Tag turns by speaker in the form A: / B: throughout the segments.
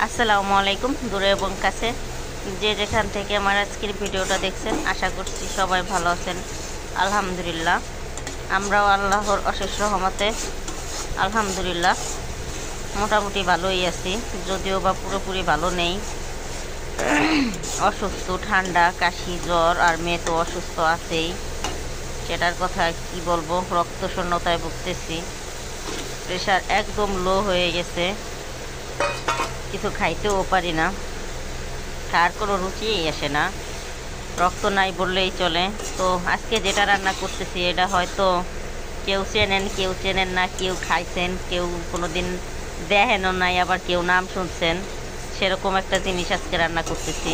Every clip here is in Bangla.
A: আসসালামু আলাইকুম। দূরে এবং কাছে যে যেখান থেকে আমার আজকের ভিডিওটা দেখছেন, আশা করছি সবাই ভালো আছেন। আলহামদুলিল্লাহ, আমরাও আল্লাহর অশেষ রহমতে আলহামদুলিল্লাহ মোটামুটি ভালোই আছি, যদিও বা পুরোপুরি ভালো নেই। অসুস্থ, ঠান্ডা, কাশি, জ্বর, আর মেয়ে তো অসুস্থ আছেই। সেটার কথা কি বলবো, রক্ত শূন্যতায় ভুগতেছি। প্রেশার একদম লো হয়ে গেছে, কিছু খাইতেও পারি না, খাওয়ার কোনো রুচিই আসে না, রক্ত নাই বললেই চলে। তো আজকে যেটা রান্না করতেছি এটা হয়তো কেউ চেনেন, কেউ চেনেন না, কেউ খাইছেন, কেউ কোনো দিন দেখেনও নাই, আবার কেউ নাম শুনছেন। সেরকম একটা জিনিস আজকে রান্না করতেছি।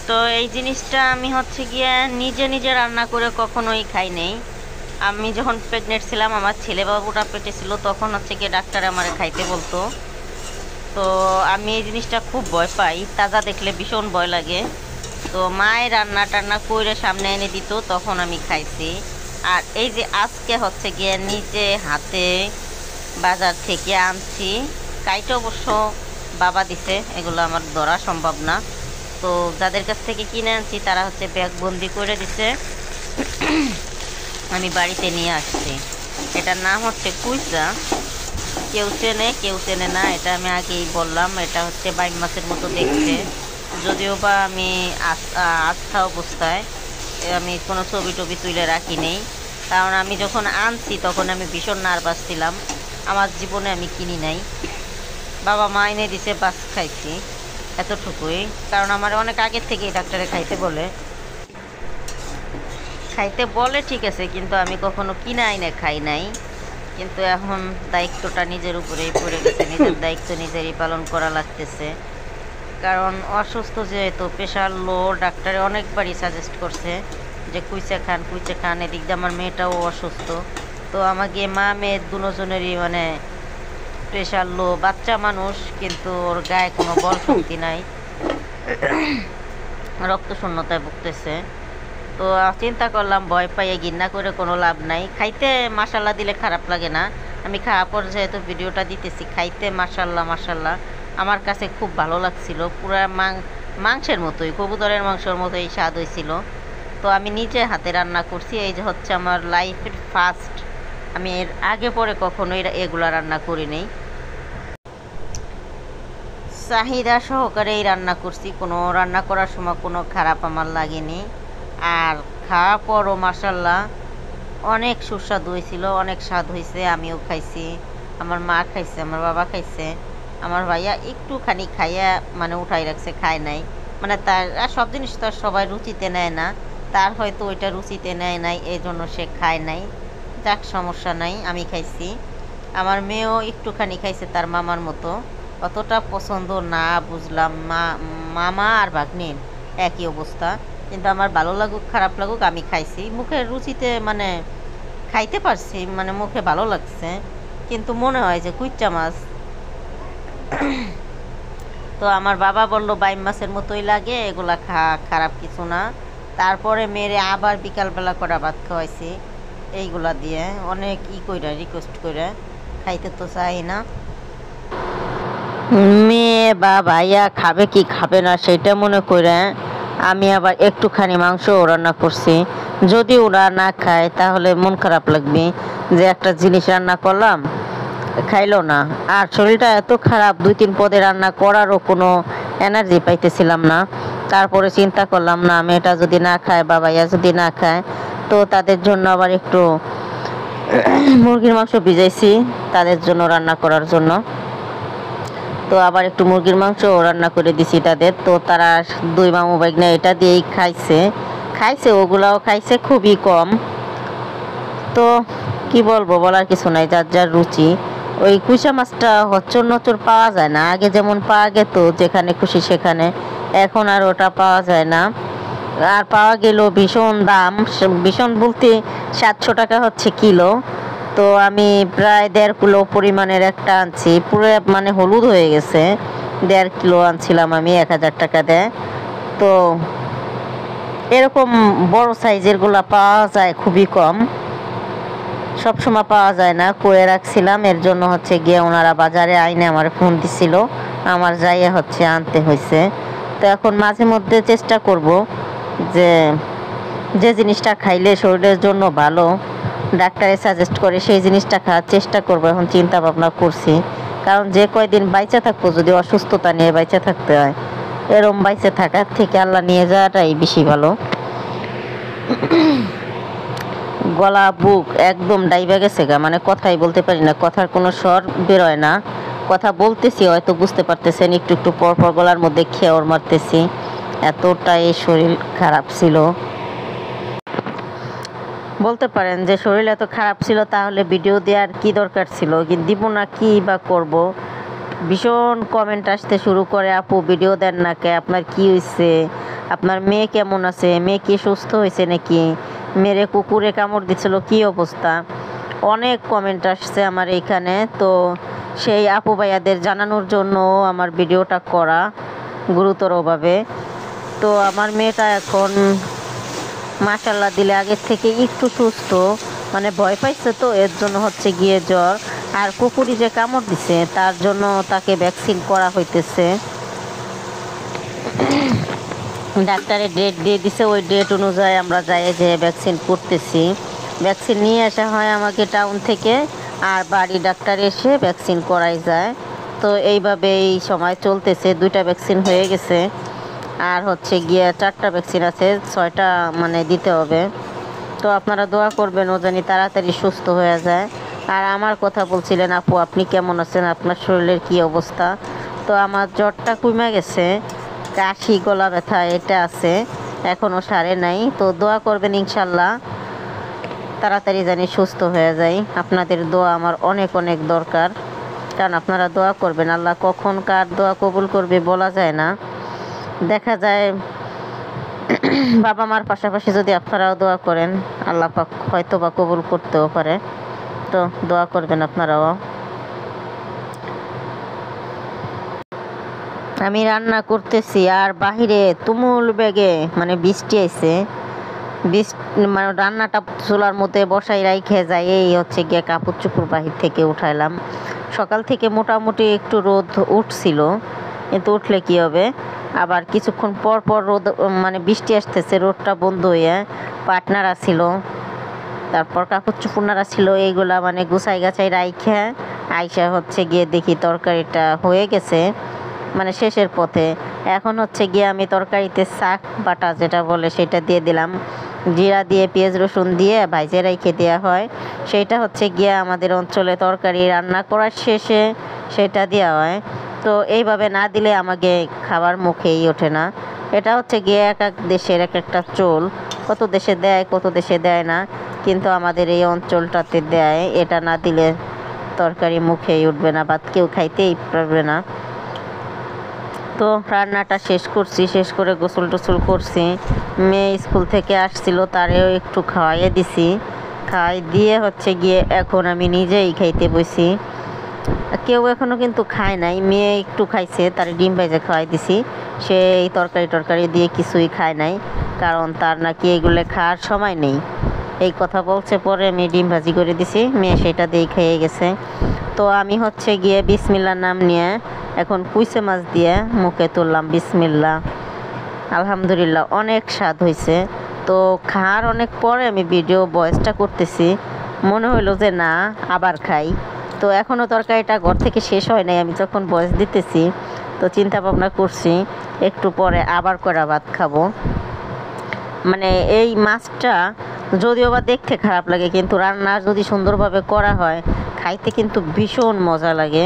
A: তো এই জিনিসটা আমি হচ্ছে গিয়ে নিজে নিজে রান্না করে কখনোই খাই নেই। আমি যখন প্রেগনেন্ট ছিলাম, আমার ছেলে বাবুটা পেটে ছিল, তখন হচ্ছে গিয়ে ডাক্তার আমারে খাইতে বলতো। তো আমি এই জিনিসটা খুব ভয় পাই, তাজা দেখলে ভীষণ ভয় লাগে। তো মায়ের রান্না টান্না করে সামনে এনে দিত, তখন আমি খাইছি। আর এই যে আজকে হচ্ছে গিয়ে নিজে হাতে বাজার থেকে আনছি, কাইটা অবশ্য বাবা দিছে, এগুলো আমার ধরা সম্ভব না। তো যাদের কাছ থেকে কিনে আনছি তারা হচ্ছে ব্যাগবন্দি করে দিছে, আমি বাড়িতে নিয়ে আসছি। এটার নাম হচ্ছে কুইচা। কেউ চেনে কেউ চেনে না, এটা আমি আগেই বললাম। এটা হচ্ছে বাইম মাছের মতো দেখতে, যদিও বা আমি আস্থা অবস্থায় আমি কোনো ছবি টবি তুলে রাখি নেই, কারণ আমি যখন আনছি তখন আমি ভীষণ নার্ভাস ছিলাম। আমার জীবনে আমি কিনি নাই, বাবা মা এনে দিছে, বাস খাইছি এতটুকুই। কারণ আমার অনেক আগের থেকেই ডাক্তারে খাইতে বলে ঠিক আছে, কিন্তু আমি কখনো কিনা আইনে খাই নাই। কিন্তু এখন দায়িত্বটা নিজের উপরেই পড়ে গেছে, নিজের দায়িত্ব নিজেরই পালন করা লাগতেছে। কারণ অসুস্থ যেহেতু, প্রেশার লো, ডাক্তারে অনেকবারই সাজেস্ট করছে যে কুইচা খান কুইচা খান। এদিক দিয়ে আমার মেয়েটাও অসুস্থ। তো আমাকে মা মেয়ে দুজনেরই মানে প্রেশার লো, বাচ্চা মানুষ কিন্তু ওর গায়ে কোনো বল শক্তি নাই, রক্ত শূন্যতায় ভুগতেছে। তো চিন্তা করলাম ভয় পাইয়ে ঘৃণা করে কোনো লাভ নাই। খাইতে মাসাল্লা দিলে খারাপ লাগে না। আমি খাওয়া পর যেহেতু ভিডিওটা দিতেছি, খাইতে মাসাল্লাহ মাসাল্লাহ আমার কাছে খুব ভালো লাগছিল। পুরা মাংসের মতোই, কবুতরের মাংসের মতোই স্বাদ হয়েছিল। তো আমি নিজে হাতে রান্না করছি, এই যে হচ্ছে আমার লাইফের ফার্স্ট। আমি এর আগে পরে কখনোই এগুলা রান্না করি নেই, চাহিদা সহকারেই রান্না করছি। কোনো রান্না করার সময় কোনো খারাপ আমার লাগেনি। আর খাওয়া পরও মাসাল্লাহ অনেক সুস্বাদু হয়েছিল, অনেক স্বাদ হয়েছে। আমিও খাইছি, আমার মা খাইছে, আমার বাবা খাইছে, আমার ভাইয়া একটুখানি খাইয়া মানে উঠাই রাখছে, খায় নাই। মানে তার সব জিনিস তো আর সবাই রুচিতে নেয় না, তার হয়তো ওইটা রুচিতে নেয় নাই, এই জন্য সে খায় নাই। যাক, সমস্যা নাই, আমি খাইছি। আমার মেয়েও একটুখানি খাইছে তার মামার মতো, অতটা পছন্দ না বুঝলাম। মামা আর ভাগ্নির একই অবস্থা। কিন্তু আমার ভালো লাগুক খারাপ লাগুক আমি খাইছি, মুখের রুচিতে মানে খাইতে পারছি, মানে মুখে ভালো লাগছে। কিন্তু মনে হয় যে কুইচা মাছ। তো আমার বাবা বলল বাইম মাছের মতোই লাগে, এগুলা খারাপ কিছু না। তারপরে মেরে আবার বিকালবেলা করা ভাত খাওয়াইছি এইগুলা দিয়ে, অনেক কইরা রিকোয়েস্ট করে। খাইতে তো চাই না, মেয়ে বা ভাইয়া খাবে কি খাবে না সেটা মনে করে আমি আবার একটুখানি মাংস রান্না করছি। যদি ওরা না খায় তাহলে মন খারাপ লাগবে যে একটা জিনিস রান্না করলাম, খাইলো না। আর শরীরটা এত খারাপ, 2-3 পদে রান্না করারও কোনো এনার্জি পাইতেছিলাম না। তারপরে চিন্তা করলাম, না মেয়েটা যদি না খায় বা ভাইয়া যদি না খায়, তো তাদের জন্য আবার একটু মুরগির মাংস ভিজাইছি তাদের জন্য রান্না করার জন্য। তো আবার একটু মুরগির মাংস রান্না করে দিছি তাদের। তো তারা 2 মামু ভাগ্নে এটা দিয়েই খাইছে, ওগুলাও খাইছে খুবই কম। তো কি বলবো, বলার কিছু নাই, যার যার রুচি। ওই কুইচা মাছটা হচ্চর নচর পাওয়া যায় না, আগে যেমন পাওয়া যেত যেখানে খুশি সেখানে, এখন আর ওটা পাওয়া যায় না। আর পাওয়া গেলেও ভীষণ দাম, ভীষণ বলতে 700 টাকা হচ্ছে কিলো। তো আমি প্রায় 1.5 কিলো পরিমাণের একটা আনছি, পুরো মানে হলুদ হয়ে গেছে। 1.5 কিলো আনছিলাম আমি, 1000 টাকা দেয়। তো এরকম বড় সাইজের গুলা পাওয়া যায় খুবই কম। সব সময় পাওয়া যায় না, করে রাখছিলাম, এর জন্য হচ্ছে গিয়ে ওনারা বাজারে আইনে আমার ফোন দিছিল, আমার যাইয়া হচ্ছে আনতে হয়েছে। তো এখন মাঝে মধ্যে চেষ্টা করব যে যে জিনিসটা খাইলে শরীরের জন্য ভালো, ডাক্তারে সাজেস্ট করে সেই জিনিসটা খাওয়ার চেষ্টা করব। এখন চিন্তা ভাবনা করছি, কারণ যে কয়দিন বাইচা থাকবো, যদি অসুস্থতা নিয়ে বাইচা থাকতে হয়, এরম বাইচে থাকার থেকে আল্লাহ নিয়ে যাওয়াটাই বেশি ভালো। গলা বুক একদম ডাইবা গেছে গা, মানে কথাই বলতে পারি না, কথার কোনো স্বর বেরোয় না। কথা বলতেছি হয়তো বুঝতে পারতেছেন, একটু একটু পর পর গলার মধ্যে খেয়ার মারতেছি, এতটাই শরীর খারাপ ছিল। বলতে পারেন যে শরীর এত খারাপ ছিল, তাহলে ভিডিও দেওয়ার কি দরকার ছিল, দিব না কি বা করব। ভীষণ কমেন্ট আসতে শুরু করে, আপু ভিডিও দেন না কে, আপনার কি হয়েছে, আপনার মেয়ে কেমন আছে, মেয়ে কি সুস্থ হয়েছে নাকি, মেরে কুকুরে কামড় দিচ্ছিল, কি অবস্থা। অনেক কমেন্ট আসছে আমার এইখানে। তো সেই আপু ভাইয়াদের জানানোর জন্য আমার ভিডিওটা করা গুরুতরভাবে। তো আমার মেয়েটা এখন মাশাল্লাহ দিলে আগের থেকে একটু সুস্থ, মানে ভয় পাইছে তো, এর জন্য হচ্ছে গিয়ে জ্বর। আর কুকুরি যে কামড় দিছে তার জন্য তাকে ভ্যাকসিন করা হইতেছে। ডাক্তারে ডেট দিয়ে দিছে, ওই ডেট অনুযায়ী আমরা যাই যে ভ্যাকসিন করতেছি। ভ্যাকসিন নিয়ে আসা হয় আমাকে টাউন থেকে, আর বাড়ি ডাক্তার এসে ভ্যাকসিন করাই যায়। তো এইভাবে এই সময় চলতেছে। 2টা ভ্যাকসিন হয়ে গেছে, আর হচ্ছে গিয়ে 4টা ভ্যাকসিন আছে, 6টা মানে দিতে হবে। তো আপনারা দোয়া করবেন ও জানি তাড়াতাড়ি সুস্থ হয়ে যায়। আর আমার কথা বলছিলেন, আপু আপনি কেমন আছেন, আপনার শরীরের কি অবস্থা। তো আমার জ্বরটা কমে গেছে, কাশি গলা ব্যথা এটা আছে, এখনও সারে নাই। তো দোয়া করবেন ইনশাল্লাহ তাড়াতাড়ি জানি সুস্থ হয়ে যায়। আপনাদের দোয়া আমার অনেক অনেক দরকার, কারণ আপনারা দোয়া করবেন, আল্লাহ কখন কার দোয়া কবুল করবে বলা যায় না। দেখা যায় বাবা মার পাশাপাশি যদি আপনারাও দোয়া করেন, আল্লাহ পাক হয়তো বা কবুল করতেও পারে। তো দোয়া করবেন আপনারাও। আমি রান্না করতেছি, আর বাহিরে তুমুল বেগে মানে বৃষ্টি আইছে। মানে রান্নাটা চুলার মধ্যে বসাই রাইখে যাই, এই হচ্ছে গিয়ে কাপড় চোপড় বাহির থেকে উঠাইলাম। সকাল থেকে মোটামুটি একটু রোদ উঠছিল, কিন্তু উঠলে কি হবে, আবার কিছুক্ষণ পর পর রোদ মানে বৃষ্টি আসতেছে, রোদটা বন্ধ হয়ে পাটনারা ছিল, তারপর কাপড় চোপড় নাড়া ছিল, এইগুলা মানে গুছাই গাছাই রাইখে আইসা হচ্ছে গিয়ে দেখি তরকারিটা হয়ে গেছে, মানে শেষের পথে। এখন হচ্ছে গিয়ে আমি তরকারিতে শাক বাটা যেটা বলে সেটা দিয়ে দিলাম, জিরা দিয়ে পেঁয়াজ রসুন দিয়ে ভাইজে রেখে দেওয়া হয়, সেইটা হচ্ছে গিয়ে আমাদের অঞ্চলে তরকারি রান্না করার শেষে সেটা দেওয়া হয়। তো এইভাবে না দিলে আমাকে খাবার মুখেই ওঠে না। এটা হচ্ছে গিয়ে এক এক দেশের এক একটা চল, কত দেশে দেয় কত দেশে দেয় না, কিন্তু আমাদের এই অঞ্চলটাতে দেয়। এটা না দিলে তরকারি মুখেই উঠবে না, ভাত কেউ খাইতেই পারবে না। তো রান্নাটা শেষ করছি, শেষ করে গোসল টোসল করছি। মেয়ে স্কুল থেকে আসছিল, তারেও একটু খাওয়াইয়ে দিছি, খাওয়াই দিয়ে হচ্ছে গিয়ে এখন আমি নিজেই খাইতে বসি। কেউ এখনও কিন্তু খায় নাই, মেয়ে একটু খাইছে, তার ডিম ভেজে খাওয়াই দিছি। সে এই তরকারি দিয়ে কিছুই খায় নাই, কারণ তার নাকি এগুলো খাওয়ার সময় নেই, এই কথা বলছে। পরে আমি ডিম ভাজি করে দিছি, মেয়ে সেটা দিয়েই খেয়ে গেছে। তো আমি হচ্ছে গিয়ে বিসমিল্লার নাম নিয়ে এখন কুইসে মাছ দিয়ে মুখে তুললাম, বিসমিল্লা। আলহামদুলিল্লাহ অনেক স্বাদ হয়েছে। তো খাওয়ার অনেক পরে আমি ভিডিও ভয়েসটা করতেছি, মনে হইলো যে না আবার খাই। তো এখনও তরকারিটা ঘর থেকে শেষ হয় নাই, আমি যখন ভয়েস দিতেছি তো চিন্তা ভাবনা করছি একটু পরে আবার করা ভাত খাবো। মানে এই মাছটা যদিও বা দেখতে খারাপ লাগে, কিন্তু রান্না যদি সুন্দরভাবে করা হয় খাইতে কিন্তু ভীষণ মজা লাগে।